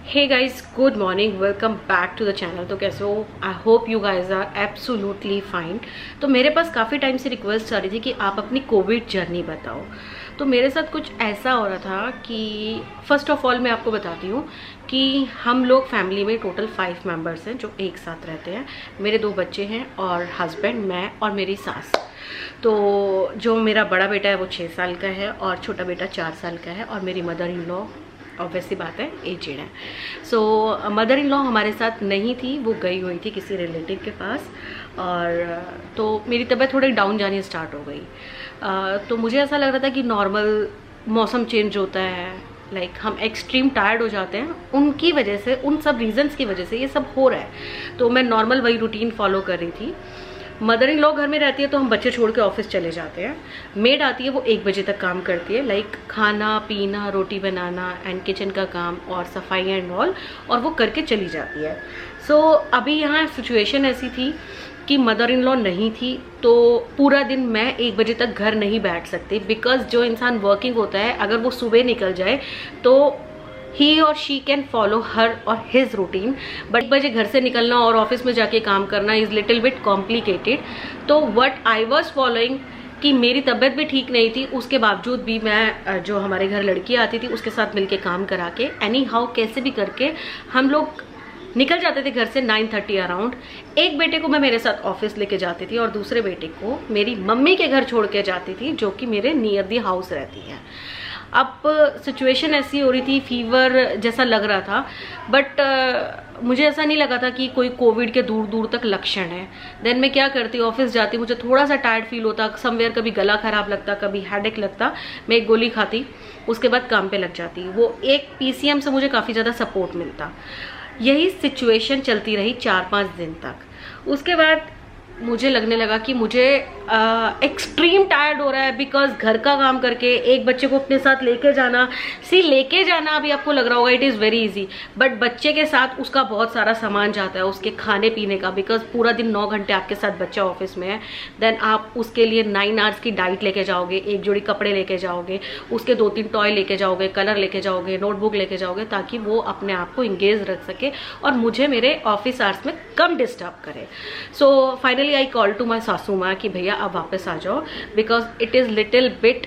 Hey guys, good morning, welcome back to the channel. तो कैसे हो? I hope you guys are absolutely fine. तो मेरे पास काफ़ी टाइम से रिक्वेस्ट आ रही थी कि आप अपनी कोविड जर्नी बताओ। तो मेरे साथ कुछ ऐसा हो रहा था कि फर्स्ट ऑफ ऑल मैं आपको बताती हूँ कि हम लोग फैमिली में टोटल 5 मेंबर्स हैं जो एक साथ रहते हैं। मेरे 2 बच्चे हैं और हस्बैंड, मैं और मेरी सास। तो जो मेरा बड़ा बेटा है वो 6 साल का है और छोटा बेटा 4 साल का है और मेरी मदर इन लॉ ऑब्वियसली बात है एजेड है। सो मदर इन लॉ हमारे साथ नहीं थी, वो गई हुई थी किसी रिलेटिव के पास। और तो मेरी तबीयत थोड़ी डाउन जानी स्टार्ट हो गई। तो मुझे ऐसा लग रहा था कि नॉर्मल मौसम चेंज होता है, लाइक हम एक्सट्रीम टायर्ड हो जाते हैं, उनकी वजह से, उन सब रीजंस की वजह से ये सब हो रहा है। तो मैं नॉर्मल वही रूटीन फॉलो कर रही थी। मदर इन लॉ घर में रहती है तो हम बच्चे छोड़ के ऑफिस चले जाते हैं। मेड आती है, वो 1 बजे तक काम करती है, लाइक खाना पीना, रोटी बनाना एंड किचन का काम और सफाई एंड ऑल, और वो करके चली जाती है। सो अभी यहाँ सिचुएशन ऐसी थी कि मदर इन लॉ नहीं थी, तो पूरा दिन मैं 1 बजे तक घर नहीं बैठ सकती, बिकॉज जो इंसान वर्किंग होता है अगर वो सुबह निकल जाए तो ही और शी कैन फॉलो हर और हिज रूटीन। बट 1 बजे घर से निकलना और ऑफिस में जाके काम करना इज लिटिल बिट कॉम्प्लिकेटेड। तो व्हाट आई वाज फॉलोइंग कि मेरी तबीयत भी ठीक नहीं थी, उसके बावजूद भी मैं जो हमारे घर लड़की आती थी उसके साथ मिलके काम करा के एनी हाउ कैसे भी करके हम लोग निकल जाते थे घर से 9:30 अराउंड। एक बेटे को मैं मेरे साथ ऑफिस लेके जाती थी और दूसरे बेटे को मेरी मम्मी के घर छोड़ के जाती थी, जो कि मेरे नियर दी हाउस रहती है। अब सिचुएशन ऐसी हो रही थी, फीवर जैसा लग रहा था, बट मुझे ऐसा नहीं लगा था कि कोई कोविड के दूर दूर तक लक्षण है। देन मैं क्या करती, ऑफिस जाती, मुझे थोड़ा सा टायर्ड फील होता, समवेयर कभी गला खराब लगता, कभी हेडेक लगता, मैं एक गोली खाती, उसके बाद काम पे लग जाती। वो एक PCM से मुझे काफ़ी ज़्यादा सपोर्ट मिलता। यही सिचुएशन चलती रही 4-5 दिन तक। उसके बाद मुझे लगने लगा कि मुझे एक्सट्रीम टायर्ड हो रहा है, बिकॉज घर का काम करके एक बच्चे को अपने साथ लेके जाना, लेके जाना अभी आपको लग रहा होगा it is very easy, but बच्चे के साथ उसका बहुत सारा सामान जाता है, उसके खाने पीने का, बिकॉज पूरा दिन 9 घंटे आपके साथ बच्चा ऑफिस में है। देन आप उसके लिए 9 आवर्स की डाइट लेके जाओगे, एक जोड़ी कपड़े लेके जाओगे, उसके 2-3 टॉय लेके जाओगे, कलर लेके जाओगे, नोटबुक लेके जाओगे, ताकि वो अपने आप को इंगेज रख सके और मुझे मेरे ऑफिस आवर्स में कम डिस्टर्ब करे। So finally I call to my सासू माँ कि भैया अब वापस आ जाओ, because it is little bit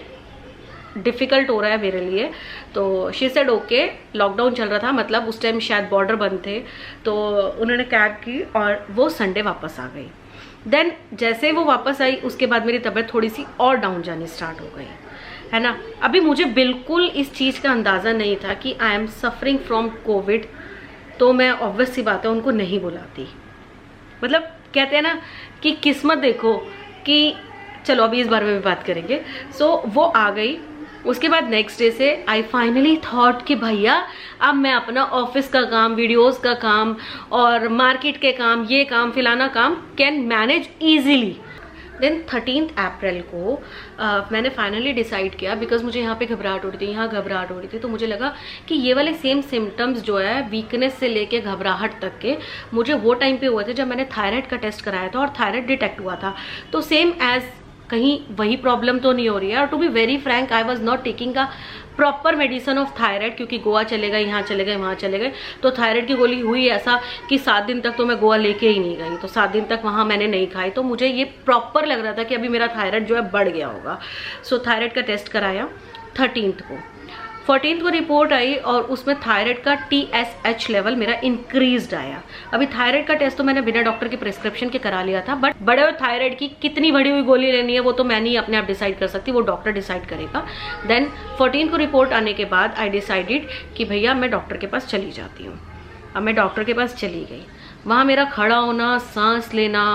difficult हो रहा है मेरे लिए। तो शी सेड ओके। लॉकडाउन चल रहा था, मतलब उस टाइम शायद बॉर्डर बंद थे, तो उन्होंने कैब की और वो संडे वापस आ गई। देन जैसे वो वापस आई उसके बाद मेरी तबीयत थोड़ी सी और डाउन जानी स्टार्ट हो गई, है ना। अभी मुझे बिल्कुल इस चीज़ का अंदाज़ा नहीं था कि I am suffering from Covid, तो मैं ऑब्वियस सी बात है उनको नहीं बुलाती। मतलब कहते हैं ना कि किस्मत देखो कि चलो अभी इस बारे में भी बात करेंगे। सो वो आ गई। उसके बाद नेक्स्ट डे से आई फाइनली थॉट कि भैया अब मैं अपना ऑफिस का काम, वीडियोस का काम और मार्केट के काम, ये काम फिलाना काम कैन मैनेज ईजिली। देन 13 अप्रैल को मैंने फाइनली डिसाइड किया, बिकॉज मुझे यहाँ पे घबराहट हो रही थी, यहाँ घबराहट हो रही थी, तो मुझे लगा कि ये वाले सेम सिम्टम्स जो है वीकनेस से लेके घबराहट तक के, मुझे वो टाइम पे हुए थे जब मैंने थायराइड का टेस्ट कराया था और थायराइड डिटेक्ट हुआ था। तो सेम एज कहीं वही प्रॉब्लम तो नहीं हो रही है। और to be very frank I was not taking a proper medicine of thyroid, क्योंकि गोवा चले गए, यहाँ चले गए, वहाँ चले गए, तो थायराइड की गोली हुई ऐसा कि 7 दिन तक तो मैं गोवा लेके ही नहीं गई, तो 7 दिन तक वहाँ मैंने नहीं खाई। तो मुझे ये प्रॉपर लग रहा था कि अभी मेरा थायराइड जो है बढ़ गया होगा। सो थायराइड का टेस्ट कराया 13 को। 14 को रिपोर्ट आई और उसमें थायराइड का TSH लेवल मेरा इंक्रीज्ड आया। अभी थायराइड का टेस्ट तो मैंने बिना डॉक्टर के प्रिस्क्रिप्शन के करा लिया था, बट बड़े हुए थायराइड की कितनी बड़ी हुई गोली लेनी है वो तो मैं नहीं अपने आप डिसाइड कर सकती, वो डॉक्टर डिसाइड करेगा। देन 14 को रिपोर्ट आने के बाद आई डिसाइडेड कि भैया मैं डॉक्टर के पास चली जाती हूँ। अब मैं डॉक्टर के पास चली गई। वहाँ मेरा खड़ा होना, सांस लेना,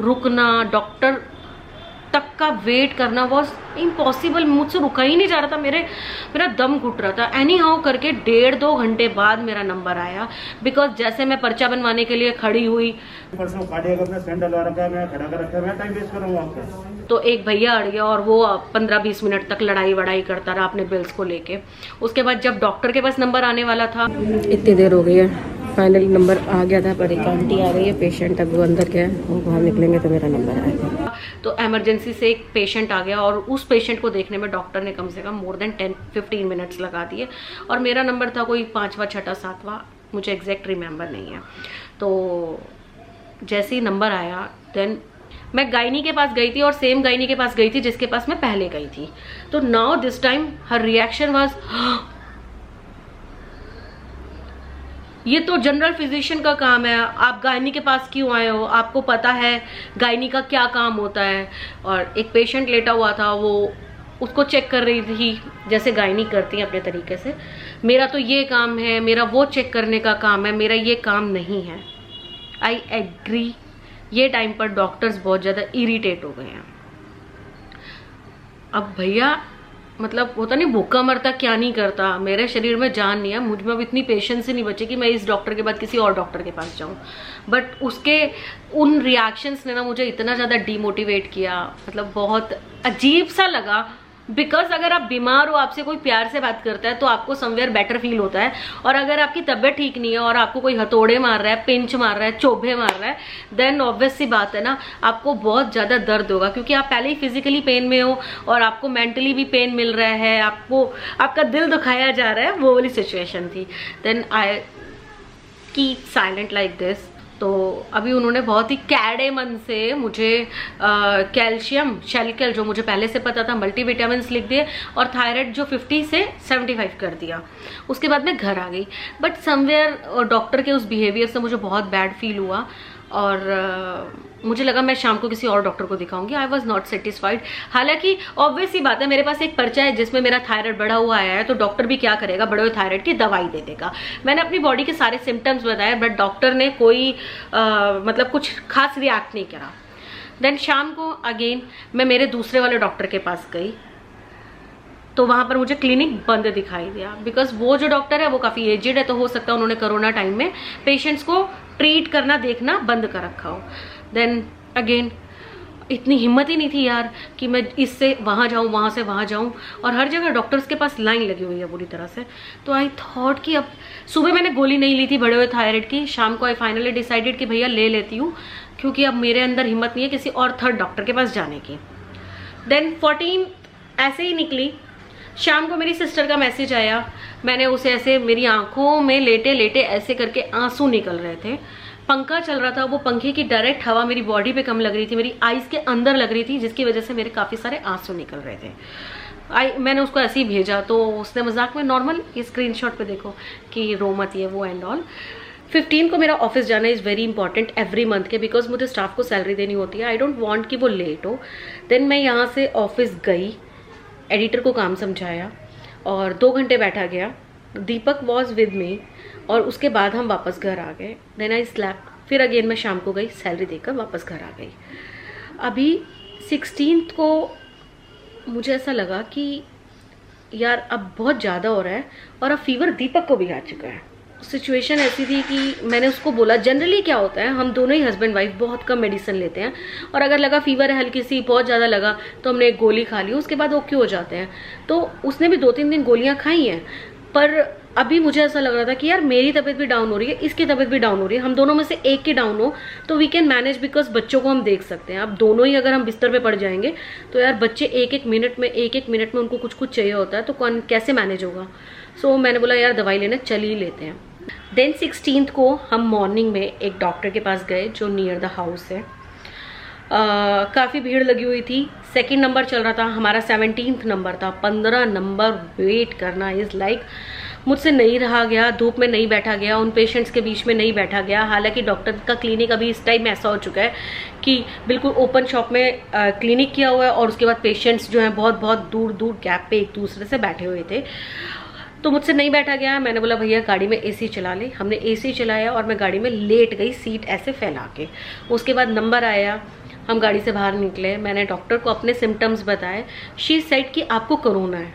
रुकना, डॉक्टर तक का वेट करना वॉज इम्पॉसिबल। मुझसे रुका ही नहीं जा रहा था, मेरा दम घुट रहा था। एनी हाउ करके 1.5-2 घंटे बाद मेरा नंबर आया, बिकॉज जैसे मैं पर्चा बनवाने के लिए खड़ी हुई तो एक भैया अड़ गया और वो 15-20 मिनट तक लड़ाई वड़ाई करता रहा अपने बिल्स को लेके। उसके बाद जब डॉक्टर के पास नंबर आने वाला था, इतनी देर हो गई है, फाइनली नंबर आ गया था, पर एक आंटी आ रही है, पेशेंट अब वो अंदर गया, वो बाहर निकलेंगे तो मेरा नंबर आएगा। तो इमरजेंसी से एक पेशेंट आ गया और उस पेशेंट को देखने में डॉक्टर ने कम से कम मोर देन 10-15 मिनट्स लगा दिए और मेरा नंबर था कोई 5वां 6वां 7वां मुझे एग्जैक्ट रिमेंबर नहीं है। तो जैसे ही नंबर आया देन मैं गायनी के पास गई थी और सेम गायनी के पास गई थी जिसके पास मैं पहले गई थी। तो now this time her reaction was, ये तो जनरल फिजिशियन का काम है, आप गायनी के पास क्यों आए हो, आपको पता है गायनी का क्या काम होता है। और एक पेशेंट लेटा हुआ था, वो उसको चेक कर रही थी जैसे गायनी करती है अपने तरीके से। मेरा तो ये काम है, मेरा वो चेक करने का काम है, मेरा ये काम नहीं है। I agree. ये टाइम पर डॉक्टर्स बहुत ज़्यादा इरिटेट हो गए हैं। अब भैया मतलब होता नहीं भूखा मरता क्या नहीं करता, मेरे शरीर में जान नहीं है, मुझ में अब इतनी पेशेंस ही नहीं बची कि मैं इस डॉक्टर के बाद किसी और डॉक्टर के पास जाऊं। बट उसके उन रिएक्शंस ने ना मुझे इतना ज़्यादा डीमोटिवेट किया, मतलब बहुत अजीब सा लगा। बिकॉज अगर आप बीमार हो, आपसे कोई प्यार से बात करता है तो आपको समवेयर बेटर फील होता है। और अगर आपकी तबीयत ठीक नहीं है और आपको कोई हथौड़े मार रहा है, पिंच मार रहा है, चोभे मार रहा है, देन ऑब्वियस सी बात है ना, आपको बहुत ज़्यादा दर्द होगा, क्योंकि आप पहले ही फिजिकली पेन में हो और आपको मेंटली भी पेन मिल रहा है, आपको आपका दिल दुखाया जा रहा है, वो वाली सिचुएशन थी। Then I keep silent like this. तो अभी उन्होंने बहुत ही कैडे मन से मुझे कैल्शियम शेलकेल, जो मुझे पहले से पता था, मल्टीविटामिन्स लिख दिए और थायराइड जो 50 से 75 कर दिया। उसके बाद मैं घर आ गई। बट समवेयर डॉक्टर के उस बिहेवियर से मुझे बहुत बैड फील हुआ और मुझे लगा मैं शाम को किसी और डॉक्टर को दिखाऊंगी। आई वॉज नॉट सेटिस्फाइड। हालांकि ऑब्वियस ही बात है, मेरे पास एक पर्चा है जिसमें मेरा थायराइड बढ़ा हुआ आया है, तो डॉक्टर भी क्या करेगा, बढ़े हुए थायराइड की दवाई दे देगा। मैंने अपनी बॉडी के सारे सिम्टम्स बताए, बट डॉक्टर ने कोई मतलब कुछ खास रिएक्ट नहीं करा। देन शाम को अगेन मैं मेरे दूसरे वाले डॉक्टर के पास गई, तो वहाँ पर मुझे क्लिनिक बंद दिखाई दिया। बिकॉज वो जो डॉक्टर है वो काफ़ी एजेड है, तो हो सकता है उन्होंने कोरोना टाइम में पेशेंट्स को ट्रीट करना देखना बंद कर रखा हो। देन अगेन इतनी हिम्मत ही नहीं थी यार कि मैं इससे वहाँ जाऊँ, वहाँ से वहाँ जाऊँ, और हर जगह डॉक्टर्स के पास लाइन लगी हुई है बुरी तरह से। तो आई थॉट कि अब सुबह मैंने गोली नहीं ली थी बढ़े हुए थायराइड की, शाम को आई फाइनली डिसाइडेड कि भैया ले लेती हूँ, क्योंकि अब मेरे अंदर हिम्मत नहीं है किसी और थर्ड डॉक्टर के पास जाने की। देन 14 ऐसे ही निकली। शाम को मेरी सिस्टर का मैसेज आया, मैंने उसे ऐसे, मेरी आंखों में लेटे लेटे ऐसे करके आंसू निकल रहे थे। पंखा चल रहा था, वो पंखे की डायरेक्ट हवा मेरी बॉडी पे कम लग रही थी, मेरी आईज के अंदर लग रही थी, जिसकी वजह से मेरे काफ़ी सारे आंसू निकल रहे थे। मैंने उसको ऐसे ही भेजा, तो उसने मजाक में नॉर्मल, ये स्क्रीनशॉट पे देखो कि रो मत ये वो एंड ऑल। 15 को मेरा ऑफिस जाना is very important every month के, बिकॉज मुझे स्टाफ को सैलरी देनी होती है। आई डोंट वांट कि वो लेट हो। देन मैं यहाँ से ऑफिस गई, एडिटर को काम समझाया और 2 घंटे बैठा गया। दीपक वॉज विद मी और उसके बाद हम वापस घर आ गए। Then I slap. फिर अगेन मैं शाम को गई, सैलरी देकर वापस घर आ गई। अभी 16 को मुझे ऐसा लगा कि यार अब बहुत ज़्यादा हो रहा है और अब फीवर दीपक को भी आ चुका है। सिचुएशन ऐसी थी कि मैंने उसको बोला, जनरली क्या होता है, हम दोनों ही हस्बैंड वाइफ बहुत कम मेडिसिन लेते हैं, और अगर लगा फीवर है हल्की सी, बहुत ज़्यादा लगा तो हमने एक गोली खा ली, उसके बाद ओके हो जाते हैं। तो उसने भी 2-3 दिन गोलियां खाई हैं, पर अभी मुझे ऐसा लग रहा था कि यार मेरी तबीयत भी डाउन हो रही है, इसकी तबीयत भी डाउन हो रही है, हम दोनों में से एक की डाउन हो तो वी कैन मैनेज, बिकॉज बच्चों को हम देख सकते हैं। अब दोनों ही अगर हम बिस्तर पे पड़ जाएंगे तो यार बच्चे एक एक मिनट में उनको कुछ कुछ चाहिए होता है, तो कौन कैसे मैनेज होगा। सो मैंने बोला यार दवाई लेने चल ही लेते हैं। देन 16 को हम मॉर्निंग में एक डॉक्टर के पास गए जो नियर द हाउस है। काफ़ी भीड़ लगी हुई थी। सेकंड नंबर चल रहा था, हमारा 17th नंबर था। 15 नंबर वेट करना इज़ लाइक, मुझसे नहीं रहा गया, धूप में नहीं बैठा गया, उन पेशेंट्स के बीच में नहीं बैठा गया। हालांकि डॉक्टर का क्लिनिक अभी इस टाइम ऐसा हो चुका है कि बिल्कुल ओपन शॉप में क्लिनिक किया हुआ है, और उसके बाद पेशेंट्स जो हैं बहुत बहुत दूर दूर गैप पे एक दूसरे से बैठे हुए थे। तो मुझसे नहीं बैठा गया। मैंने बोला भैया गाड़ी में एसी चला ले। हमने एसी चलाया और मैं गाड़ी में लेट गई, सीट ऐसे फैला के। उसके बाद नंबर आया, हम गाड़ी से बाहर निकले। मैंने डॉक्टर को अपने सिम्टम्स बताए। शी सेड कि आपको कोरोना है।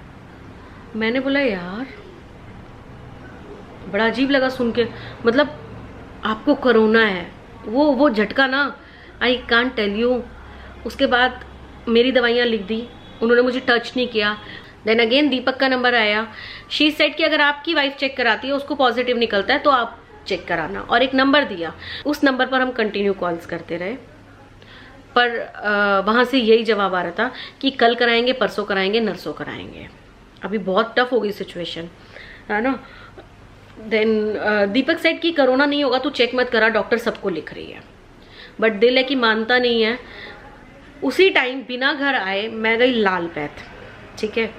मैंने बोला यार बड़ा अजीब लगा सुन के, मतलब आपको कोरोना है, वो झटका ना, आई कांट टेल यू। उसके बाद मेरी दवाइयाँ लिख दी, उन्होंने मुझे टच नहीं किया। देन अगेन दीपक का नंबर आया। शी सेड कि अगर आपकी वाइफ चेक कराती है, उसको पॉजिटिव निकलता है तो आप चेक कराना, और एक नंबर दिया। उस नंबर पर हम कंटिन्यू कॉल्स करते रहे, पर वहाँ से यही जवाब आ रहा था कि कल कराएंगे, परसों कराएंगे, नरसों कराएंगे। अभी बहुत टफ हो गई सिचुएशन, है ना। देन दीपक सेड कि कोरोना नहीं होगा, तू चेक मत करा, डॉक्टर सबको लिख रही है। बट दिल है कि मानता नहीं है। उसी टाइम बिना घर आए मैं गई लालपैत, ठीक है।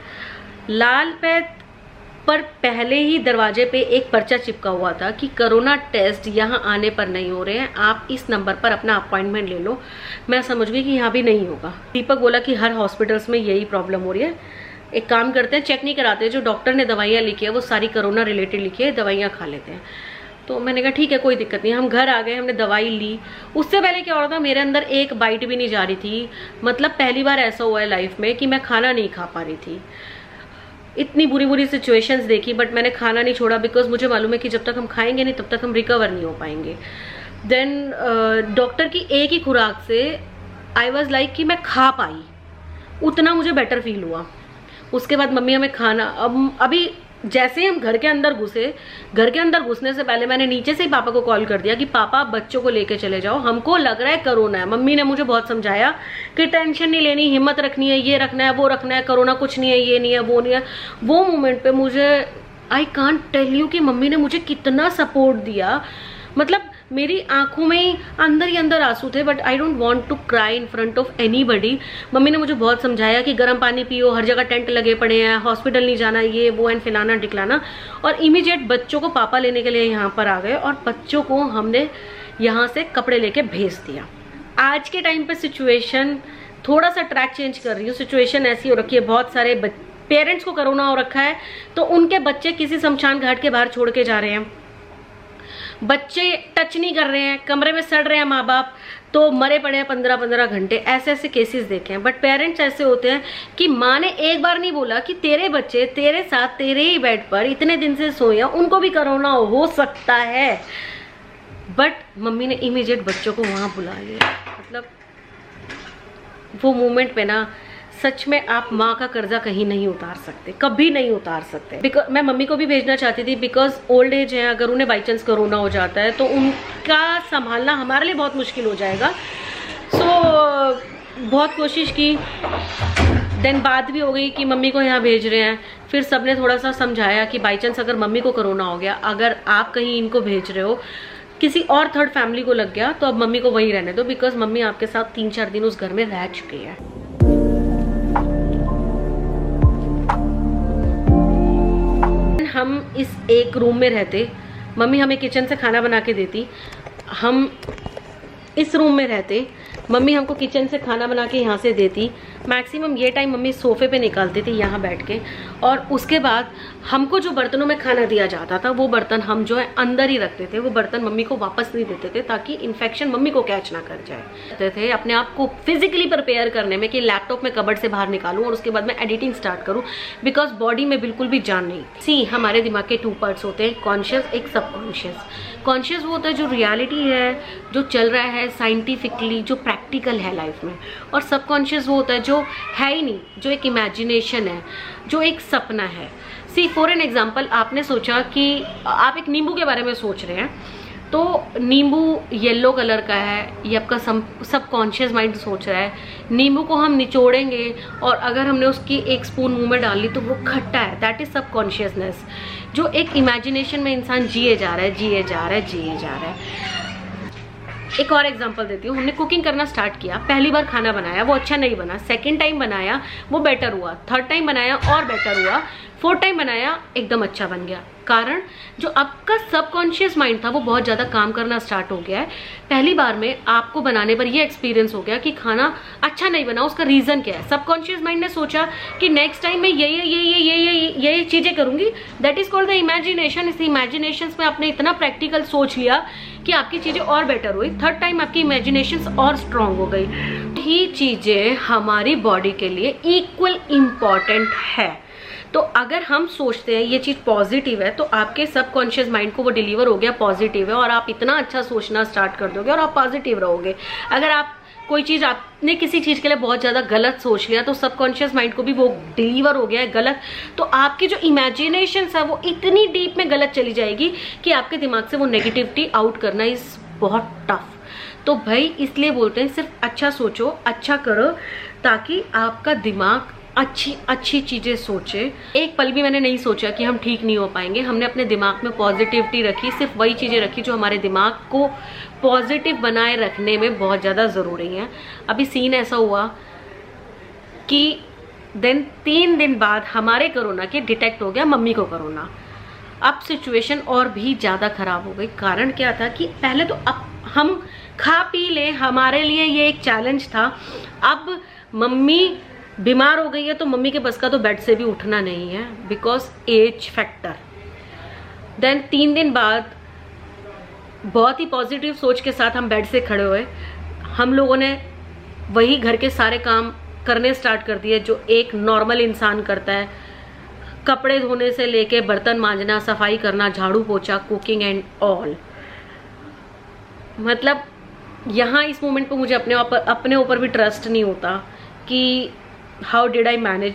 लालपैत पर पहले ही दरवाजे पे एक पर्चा चिपका हुआ था कि कोरोना टेस्ट यहाँ आने पर नहीं हो रहे हैं, आप इस नंबर पर अपना अपॉइंटमेंट ले लो। मैं समझ गई कि यहाँ भी नहीं होगा। दीपक बोला कि हर हॉस्पिटल्स में यही प्रॉब्लम हो रही है, एक काम करते हैं, चेक नहीं कराते, जो डॉक्टर ने दवाइयाँ लिखी है वो सारी कोरोना रिलेटेड लिखी है, दवाइयाँ खा लेते हैं। तो मैंने कहा ठीक है, कोई दिक्कत नहीं। हम घर आ गए, हमने दवाई ली। उससे पहले क्या हो रहा था, मेरे अंदर एक बाइट भी नहीं जा रही थी। मतलब पहली बार ऐसा हुआ है लाइफ में कि मैं खाना नहीं खा पा रही थी। इतनी बुरी बुरी सिचुएशंस देखी, बट मैंने खाना नहीं छोड़ा, बिकॉज मुझे मालूम है कि जब तक हम खाएंगे नहीं तब तक हम रिकवर नहीं हो पाएंगे। देन डॉक्टर की एक ही खुराक से आई वॉज लाइक कि मैं खा पाई, उतना मुझे बेटर फील हुआ। उसके बाद मम्मी हमें खाना, अभी जैसे हम घर के अंदर घुसे, घर के अंदर घुसने से पहले मैंने नीचे से ही पापा को कॉल कर दिया कि पापा बच्चों को लेके चले जाओ, हमको लग रहा है कोरोना है। मम्मी ने मुझे बहुत समझाया कि टेंशन नहीं लेनी, हिम्मत रखनी है, ये रखना है, वो रखना है, कोरोना कुछ नहीं है, ये नहीं है, वो नहीं है। वो मोमेंट पे मुझे आई कांट टेल यू कि मम्मी ने मुझे कितना सपोर्ट दिया। मतलब मेरी आंखों में ही अंदर आंसू थे, but I don't want to cry in front of anybody. Mummy ने मुझे बहुत समझाया कि गर्म पानी पियो, हर जगह टेंट लगे पड़े हैं, हॉस्पिटल नहीं जाना, ये वो एंड फलाना टिकलाना। और इमीडिएट बच्चों को पापा लेने के लिए यहाँ पर आ गए और बच्चों को हमने यहाँ से कपड़े लेके भेज दिया। आज के टाइम पर सिचुएशन थोड़ा सा ट्रैक चेंज कर रही हूँ। सिचुएशन ऐसी हो रखी है, बहुत सारे पेरेंट्स को कोरोना हो रखा है तो उनके बच्चे किसी शमशान घाट के बाहर छोड़ के जा रहे हैं, बच्चे टच नहीं कर रहे हैं, कमरे में सड़ रहे हैं माँ बाप, तो मरे पड़े हैं 15-15 घंटे। ऐसे ऐसे केसेस देखे हैं। बट पेरेंट्स ऐसे होते हैं कि माँ ने एक बार नहीं बोला कि तेरे बच्चे तेरे साथ तेरे ही बेड पर इतने दिन से सोए, उनको भी कोरोना हो सकता है। बट मम्मी ने इमीडिएट बच्चों को वहाँ बुला लिया। मतलब वो मोमेंट पे ना सच में आप माँ का कर्जा कहीं नहीं उतार सकते, कभी नहीं उतार सकते। बिकॉज मैं मम्मी को भी भेजना चाहती थी, बिकॉज ओल्ड एज है, अगर उन्हें बाई चांस कोरोना हो जाता है तो उनका संभालना हमारे लिए बहुत मुश्किल हो जाएगा। बहुत कोशिश की, देन बात भी हो गई कि मम्मी को यहाँ भेज रहे हैं। फिर सबने थोड़ा सा समझाया कि बाई चांस अगर मम्मी को कोरोना हो गया, अगर आप कहीं इनको भेज रहे हो, किसी और थर्ड फैमिली को लग गया, तो अब मम्मी को वहीं रहने दो, बिकॉज मम्मी आपके साथ 3-4 दिन उस घर में रह चुकी है। हम इस एक रूम में रहते, मम्मी हमें किचन से खाना बना के देती, हम इस रूम में रहते, मम्मी हमको किचन से खाना बना के यहाँ से देती। मैक्सिमम ये टाइम मम्मी सोफे पे निकालती थी यहाँ बैठ के, और उसके बाद हमको जो बर्तनों में खाना दिया जाता था वो बर्तन हम जो है अंदर ही रखते थे। वो बर्तन मम्मी को वापस नहीं देते थे ताकि इन्फेक्शन मम्मी को कैच ना कर जाए। थे अपने आप को फिजिकली प्रिपेयर करने में कि लैपटॉप में कबर्ड से बाहर निकालूं और उसके बाद मैं एडिटिंग स्टार्ट करूं, बिकॉज बॉडी में बिल्कुल भी जान नहीं सी। हमारे दिमाग के 2 पार्ट्स होते हैं, कॉन्शियस, एक सबकॉन्शियस। कॉन्शियस वो होता है जो रियलिटी है, जो चल रहा है साइंटिफिकली, जो प्रैक्टिकल है लाइफ में, और सबकॉन्शियस वो होता है जो है ही नहीं, जो एक इमेजिनेशन है, जो एक सपना है। सी फॉर एन एग्जाम्पल, आपने सोचा कि आप एक नींबू के बारे में सोच रहे हैं, तो नींबू येलो कलर का है, ये आपका सबकॉन्शियस माइंड सोच रहा है। नींबू को हम निचोड़ेंगे और अगर हमने उसकी 1 स्पून मुंह में डाल ली तो वो खट्टा है, दैट इज सबकॉन्शियसनेस, जो एक इमेजिनेशन में इंसान जिए जा रहा है, जिए जा रहा है, जिए जा रहा है। एक और एग्जांपल देती हूँ। हमने कुकिंग करना स्टार्ट किया, पहली बार खाना बनाया, वो अच्छा नहीं बना, सेकंड टाइम बनाया वो बेटर हुआ, थर्ड टाइम बनाया और बेटर हुआ, फोर्थ टाइम बनाया एकदम अच्छा बन गया। कारण जो आपका सबकॉन्शियस माइंड था वो बहुत ज़्यादा काम करना स्टार्ट हो गया है। पहली बार में आपको बनाने पर ये एक्सपीरियंस हो गया कि खाना अच्छा नहीं बना, उसका रीज़न क्या है। सबकॉन्शियस माइंड ने सोचा कि नेक्स्ट टाइम मैं ये चीज़ें करूँगी, that is called the imagination. इस इमेजिनेशन में आपने इतना प्रैक्टिकल सोच लिया कि आपकी चीज़ें और बेटर हुई, थर्ड टाइम आपकी इमेजिनेशन और स्ट्रांग हो गई। ही चीज़ें हमारी बॉडी के लिए इक्वल इम्पॉर्टेंट है। तो अगर हम सोचते हैं ये चीज़ पॉजिटिव है तो आपके सबकॉन्शियस माइंड को वो डिलीवर हो गया पॉजिटिव है, और आप इतना अच्छा सोचना स्टार्ट कर दोगे और आप पॉजिटिव रहोगे। अगर आप कोई चीज़, आपने किसी चीज़ के लिए बहुत ज़्यादा गलत सोच लिया तो सबकॉन्शियस माइंड को भी वो डिलीवर हो गया है गलत, तो आपकी जो इमेजिनेशन है वो इतनी डीप में गलत चली जाएगी कि आपके दिमाग से वो नेगेटिविटी आउट करना इज बहुत टफ। तो भाई इसलिए बोलते हैं सिर्फ अच्छा सोचो, अच्छा करो, ताकि आपका दिमाग अच्छी अच्छी चीज़ें सोचे। एक पल भी मैंने नहीं सोचा कि हम ठीक नहीं हो पाएंगे। हमने अपने दिमाग में पॉजिटिविटी रखी, सिर्फ वही चीज़ें रखी जो हमारे दिमाग को पॉजिटिव बनाए रखने में बहुत ज़्यादा ज़रूरी है। अभी सीन ऐसा हुआ कि 3 दिन बाद हमारे कोरोना के डिटेक्ट हो गया मम्मी को कोरोना। अब सिचुएशन और भी ज़्यादा ख़राब हो गई। कारण क्या था कि पहले तो अब हम खा पी लें, हमारे लिए ये एक चैलेंज था। अब मम्मी बीमार हो गई है तो मम्मी के बस का तो बेड से भी उठना नहीं है, बिकॉज एज फैक्टर। देन 3 दिन बाद बहुत ही पॉजिटिव सोच के साथ हम बेड से खड़े हुए। हम लोगों ने वही घर के सारे काम करने स्टार्ट कर दिए जो एक नॉर्मल इंसान करता है। कपड़े धोने से लेके बर्तन मांजना, सफाई करना, झाड़ू पोछा, कुकिंग एंड ऑल। मतलब यहाँ इस मोमेंट पे मुझे अपने ऊपर भी ट्रस्ट नहीं होता कि हाउ डिड आई मैनेज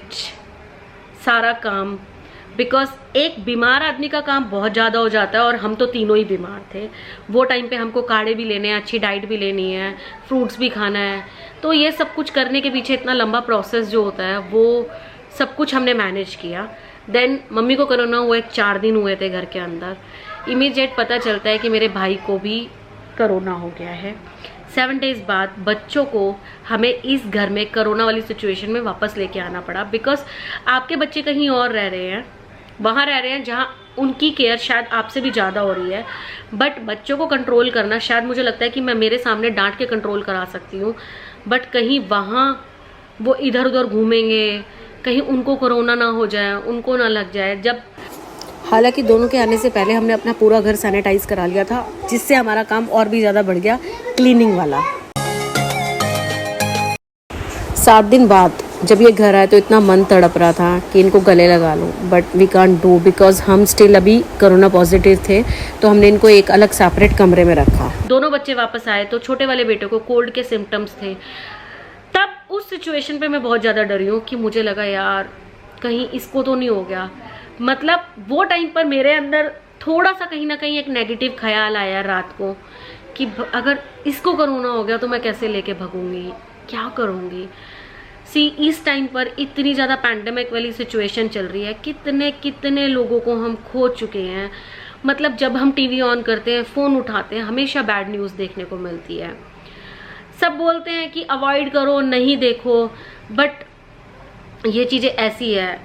सारा काम, बिकॉज एक बीमार आदमी का काम बहुत ज़्यादा हो जाता है और हम तो तीनों ही बीमार थे। वो टाइम पे हमको काढ़े भी लेने हैं, अच्छी डाइट भी लेनी है, फ्रूट्स भी खाना है। तो ये सब कुछ करने के पीछे इतना लंबा प्रोसेस जो होता है वो सब कुछ हमने मैनेज किया। देन मम्मी को कोरोना हुआ, 4 दिन हुए थे घर के अंदर। इमीडिएट पता चलता है कि मेरे भाई को भी कोरोना हो गया है। 7 डेज बाद बच्चों को हमें इस घर में कोरोना वाली सिचुएशन में वापस लेके आना पड़ा, बिकॉज आपके बच्चे कहीं और रह रहे हैं, वहाँ रह रहे हैं जहाँ उनकी केयर शायद आपसे भी ज़्यादा हो रही है। बट बच्चों को कंट्रोल करना शायद मुझे लगता है कि मैं मेरे सामने डांट के कंट्रोल करा सकती हूँ, बट कहीं वहाँ वो इधर उधर घूमेंगे, कहीं उनको कोरोना ना हो जाए, उनको ना लग जाए। जब हालांकि दोनों के आने से पहले हमने अपना पूरा घर सैनिटाइज करा लिया था, जिससे हमारा काम और भी ज़्यादा बढ़ गया, क्लीनिंग वाला। 7 दिन बाद जब ये घर आए तो इतना मन तड़प रहा था कि इनको गले लगा लूं, but we can't do, because हम स्टिल अभी कोरोना पॉजिटिव थे। तो हमने इनको एक अलग सेपरेट कमरे में रखा। दोनों बच्चे वापस आए तो छोटे वाले बेटे को कोल्ड के सिम्टम्स थे। तब उस सिचुएशन पे मैं बहुत ज़्यादा डरी हूँ कि मुझे लगा यार कहीं इसको तो नहीं हो गया। मतलब वो टाइम पर मेरे अंदर थोड़ा सा कहीं ना कहीं एक नेगेटिव ख्याल आया रात को कि अगर इसको कोरोना हो गया तो मैं कैसे लेके भगूंगी, क्या करूँगी। इस टाइम पर इतनी ज़्यादा पैंडेमिक वाली सिचुएशन चल रही है, कितने कितने लोगों को हम खो चुके हैं। मतलब जब हम टीवी ऑन करते हैं, फ़ोन उठाते हैं, हमेशा बैड न्यूज़ देखने को मिलती है। सब बोलते हैं कि अवॉइड करो, नहीं देखो, बट ये चीज़ें ऐसी है,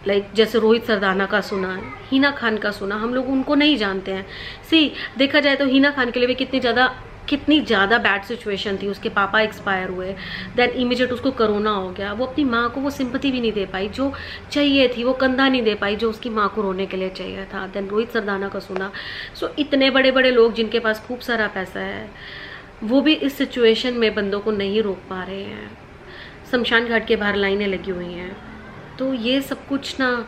लाइक जैसे रोहित सरदाना का सुना, हिना खान का सुना, हम लोग उनको नहीं जानते हैं। देखा जाए तो हिना खान के लिए भी कितनी ज़्यादा बैड सिचुएशन थी। उसके पापा एक्सपायर हुए, देन इमीडिएट उसको कोरोना हो गया। वो अपनी माँ को वो सिंपैथी भी नहीं दे पाई जो चाहिए थी, वो कंधा नहीं दे पाई जो उसकी माँ को रोने के लिए चाहिए था। देन रोहित सरदाना का सुना। इतने बड़े बड़े लोग जिनके पास खूब सारा पैसा है, वो भी इस सिचुएशन में बंदों को नहीं रोक पा रहे हैं। शमशान घाट के बाहर लाइनें लगी हुई हैं। तो ये सब कुछ ना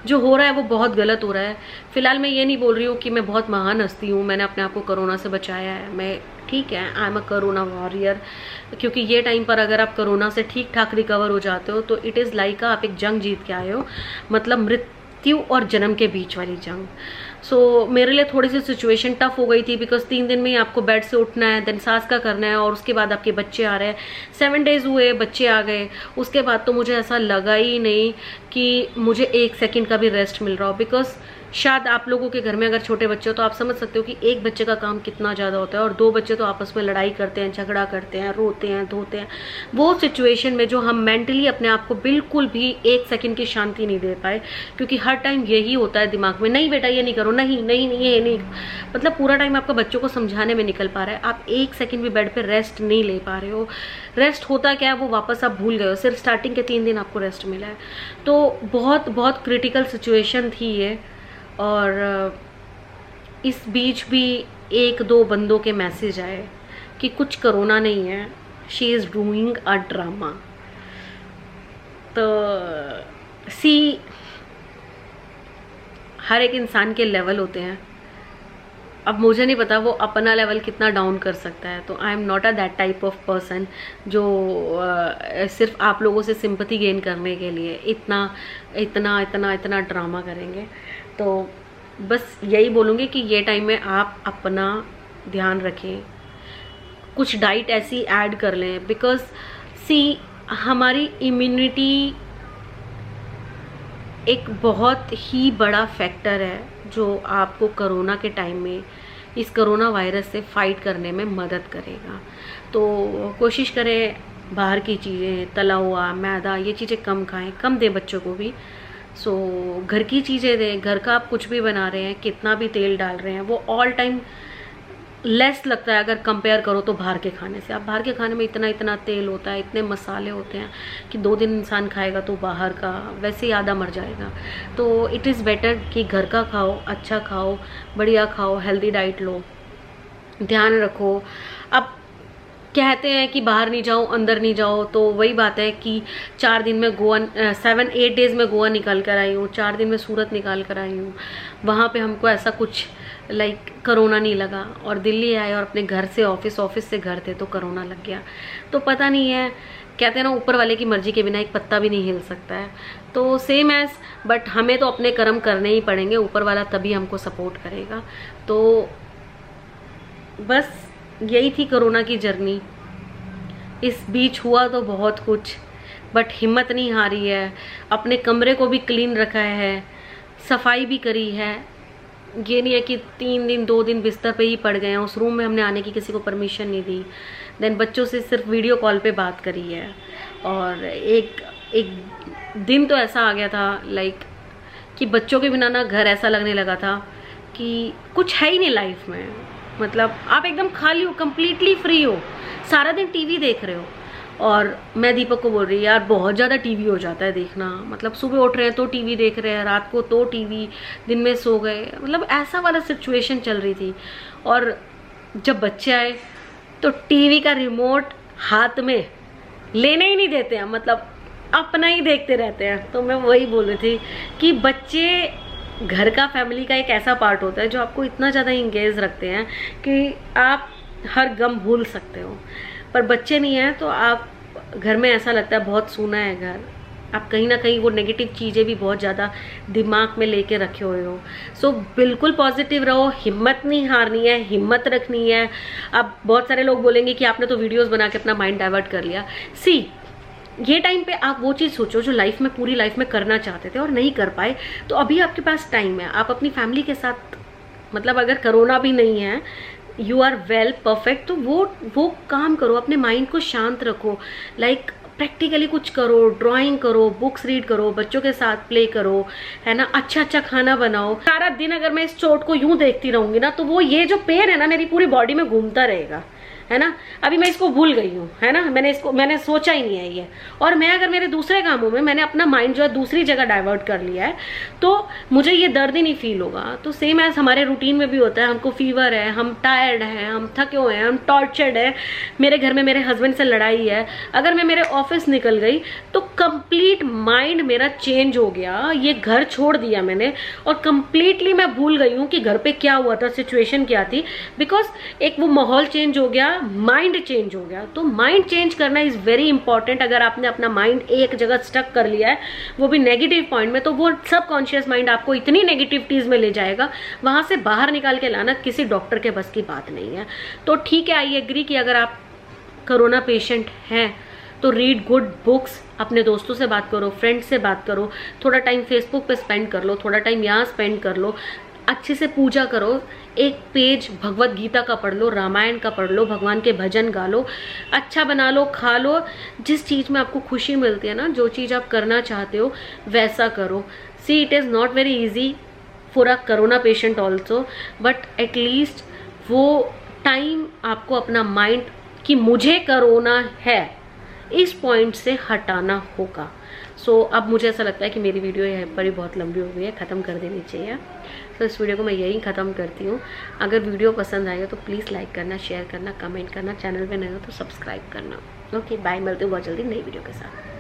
जो हो रहा है वो बहुत गलत हो रहा है। फिलहाल मैं ये नहीं बोल रही हूँ कि मैं बहुत महान हस्ती हूँ, मैंने अपने आप को कोरोना से बचाया है, मैं ठीक है, I am a corona warrior. क्योंकि ये टाइम पर अगर आप कोरोना से ठीक ठाक रिकवर हो जाते हो तो इट इज़ लाइक आप एक जंग जीत के आए हो, मतलब मृत्यु और जन्म के बीच वाली जंग। मेरे लिए थोड़ी सी सिचुएशन टफ हो गई थी, बिकॉज 3 दिन में ही आपको बेड से उठना है, देन सास का करना है, और उसके बाद आपके बच्चे आ रहे हैं। 7 डेज हुए, बच्चे आ गए, उसके बाद तो मुझे ऐसा लगा ही नहीं कि मुझे 1 सेकंड का भी रेस्ट मिल रहा हो। बिकॉज शायद आप लोगों के घर में अगर छोटे बच्चे हो तो आप समझ सकते हो कि एक बच्चे का काम कितना ज़्यादा होता है, और 2 बच्चे तो आपस में लड़ाई करते हैं, झगड़ा करते हैं, रोते हैं, धोते हैं। वो सिचुएशन में जो हम मेंटली अपने आप को बिल्कुल भी 1 सेकंड की शांति नहीं दे पाए, क्योंकि हर टाइम यही होता है दिमाग में, नहीं बेटा ये नहीं करो, नहीं नहीं नहीं ये नहीं। मतलब पूरा टाइम आपका बच्चों को समझाने में निकल पा रहा है, आप 1 सेकंड भी बेड पर रेस्ट नहीं ले पा रहे हो। रेस्ट होता क्या है वो वापस आप भूल गए हो, सिर्फ स्टार्टिंग के 3 दिन आपको रेस्ट मिला है। तो बहुत बहुत क्रिटिकल सिचुएशन थी ये। और इस बीच भी 1-2 बंदों के मैसेज आए कि कुछ कोरोना नहीं है, she is doing a drama. तो हर एक इंसान के लेवल होते हैं। अब मुझे नहीं पता वो अपना लेवल कितना डाउन कर सकता है। तो I am not a that type of person जो सिर्फ आप लोगों से सिंपैथी गेन करने के लिए इतना इतना इतना इतना ड्रामा करेंगे। तो बस यही बोलूँगी कि ये टाइम में आप अपना ध्यान रखें, कुछ डाइट ऐसी ऐड कर लें, बिकॉज हमारी इम्यूनिटी एक बहुत ही बड़ा फैक्टर है जो आपको कोरोना के टाइम में इस कोरोना वायरस से फाइट करने में मदद करेगा। तो कोशिश करें बाहर की चीज़ें, तला हुआ, मैदा, ये चीज़ें कम खाएं, कम दें बच्चों को भी। सो घर की चीज़ें दें। घर का आप कुछ भी बना रहे हैं, कितना भी तेल डाल रहे हैं, वो ऑल टाइम लेस लगता है अगर कंपेयर करो तो बाहर के खाने से। आप बाहर के खाने में इतना इतना तेल होता है, इतने मसाले होते हैं कि 2 दिन इंसान खाएगा तो बाहर का वैसे ही आधा मर जाएगा। तो इट इज़ बेटर कि घर का खाओ, अच्छा खाओ, बढ़िया खाओ, हेल्दी डाइट लो, ध्यान रखो। अब कहते हैं कि बाहर नहीं जाओ, अंदर नहीं जाओ, तो वही बात है कि 4 दिन में गोवा 7-8 डेज़ में गोवा निकाल कर आई हूँ, 4 दिन में सूरत निकाल कर आई हूँ। वहाँ पे हमको ऐसा कुछ कोरोना नहीं लगा, और दिल्ली आए और अपने घर से ऑफिस, ऑफिस से घर थे तो कोरोना लग गया। तो पता नहीं है, कहते हैं ना ऊपर वाले की मर्जी के बिना एक पत्ता भी नहीं हिल सकता है। तो सेम एज, बट हमें तो अपने कर्म करने ही पड़ेंगे, ऊपर वाला तभी हमको सपोर्ट करेगा। तो बस यही थी कोरोना की जर्नी। इस बीच हुआ तो बहुत कुछ, बट हिम्मत नहीं हारी है। अपने कमरे को भी क्लीन रखा है, सफाई भी करी है। ये नहीं है कि 3 दिन 2 दिन बिस्तर पे ही पड़ गए हैं, उस रूम में हमने आने की किसी को परमिशन नहीं दी। देन बच्चों से सिर्फ वीडियो कॉल पे बात करी है। और एक दिन तो ऐसा आ गया था कि बच्चों के बिना ना घर ऐसा लगने लगा था कि कुछ है ही नहीं लाइफ में। मतलब आप एकदम खाली हो, कंप्लीटली फ्री हो, सारा दिन टीवी देख रहे हो। और मैं दीपक को बोल रही यार बहुत ज़्यादा टीवी हो जाता है देखना। मतलब सुबह उठ रहे हैं तो टीवी देख रहे हैं, रात को तो टीवी, दिन में सो गए, मतलब ऐसा वाला सिचुएशन चल रही थी। और जब बच्चे आए तो टीवी का रिमोट हाथ में लेने ही नहीं देते हैं, मतलब अपना ही देखते रहते हैं। तो मैं वही बोल रही थी कि बच्चे घर का, फैमिली का एक ऐसा पार्ट होता है जो आपको इतना ज़्यादा इंगेज रखते हैं कि आप हर गम भूल सकते हो। पर बच्चे नहीं हैं तो आप घर में ऐसा लगता है बहुत सूना है घर। आप कहीं ना कहीं वो नेगेटिव चीज़ें भी बहुत ज़्यादा दिमाग में लेके रखे हुए हो। सो बिल्कुल पॉजिटिव रहो, हिम्मत नहीं हारनी है, हिम्मत रखनी है। अब बहुत सारे लोग बोलेंगे कि आपने तो वीडियोस बना के अपना माइंड डाइवर्ट कर लिया। ये टाइम पे आप वो चीज़ सोचो जो लाइफ में, पूरी लाइफ में करना चाहते थे और नहीं कर पाए। तो अभी आपके पास टाइम है, आप अपनी फैमिली के साथ, मतलब अगर कोरोना भी नहीं है, यू आर वेल परफेक्ट, तो वो काम करो, अपने माइंड को शांत रखो। प्रैक्टिकली कुछ करो, ड्राइंग करो, बुक्स रीड करो, बच्चों के साथ प्ले करो, है ना, अच्छा अच्छा खाना बनाओ। सारा दिन अगर मैं इस चोट को यूं देखती रहूंगी ना तो वो ये जो पेन है ना मेरी पूरी बॉडी में घूमता रहेगा, है ना। अभी मैं इसको भूल गई हूँ, है ना, मैंने सोचा ही नहीं है ये। और मैं अगर मेरे दूसरे कामों में मैंने अपना माइंड जो है दूसरी जगह डाइवर्ट कर लिया है तो मुझे ये दर्द ही नहीं फील होगा। तो सेम एज हमारे रूटीन में भी होता है, हमको फीवर है, हम टायर्ड हैं, हम थके हुए हैं, हम टॉर्चर्ड है, मेरे घर में मेरे हस्बैंड से लड़ाई है, अगर मैं मेरे ऑफिस निकल गई तो कंप्लीट माइंड मेरा चेंज हो गया। ये घर छोड़ दिया मैंने और कंप्लीटली मैं भूल गई हूँ कि घर पे क्या हुआ था, सिचुएशन क्या थी, बिकॉज एक वो माहौल चेंज हो गया, माइंड चेंज हो गया। तो माइंड चेंज करना इज वेरी इंपॉर्टेंट। अगर आपने अपना माइंड एक जगह स्टक कर लिया है, वो भी नेगेटिव पॉइंट में, तो वो सबकॉन्शियस माइंड आपको इतनी नेगेटिविटीज में ले जाएगा, वहां से बाहर निकाल के लाना किसी डॉक्टर के बस की बात नहीं है। तो ठीक है, आई एग्री कि अगर आप कोरोना पेशेंट हैं तो रीड गुड बुक्स, अपने दोस्तों से बात करो, फ्रेंड्स से बात करो, थोड़ा टाइम फेसबुक पे स्पेंड कर लो, थोड़ा टाइम यहाँ स्पेंड कर लो, अच्छे से पूजा करो, एक पेज भगवत गीता का पढ़ लो, रामायण का पढ़ लो, भगवान के भजन गा लो, अच्छा बना लो, खा लो। जिस चीज़ में आपको खुशी मिलती है ना, जो चीज़ आप करना चाहते हो वैसा करो। See it is not very easy for a corona patient also, but at least वो टाइम आपको अपना माइंड कि मुझे कोरोना है इस पॉइंट से हटाना होगा। सो अब मुझे ऐसा लगता है कि मेरी वीडियो यहाँ पर ही बहुत लंबी हो गई है, ख़त्म कर देनी चाहिए। तो इस वीडियो को मैं यहीं ख़त्म करती हूँ। अगर वीडियो पसंद आएगा तो प्लीज़ लाइक करना, शेयर करना, कमेंट करना, चैनल पे नए हो तो सब्सक्राइब करना। ओके बाय, मिलते हैं बहुत जल्दी नई वीडियो के साथ।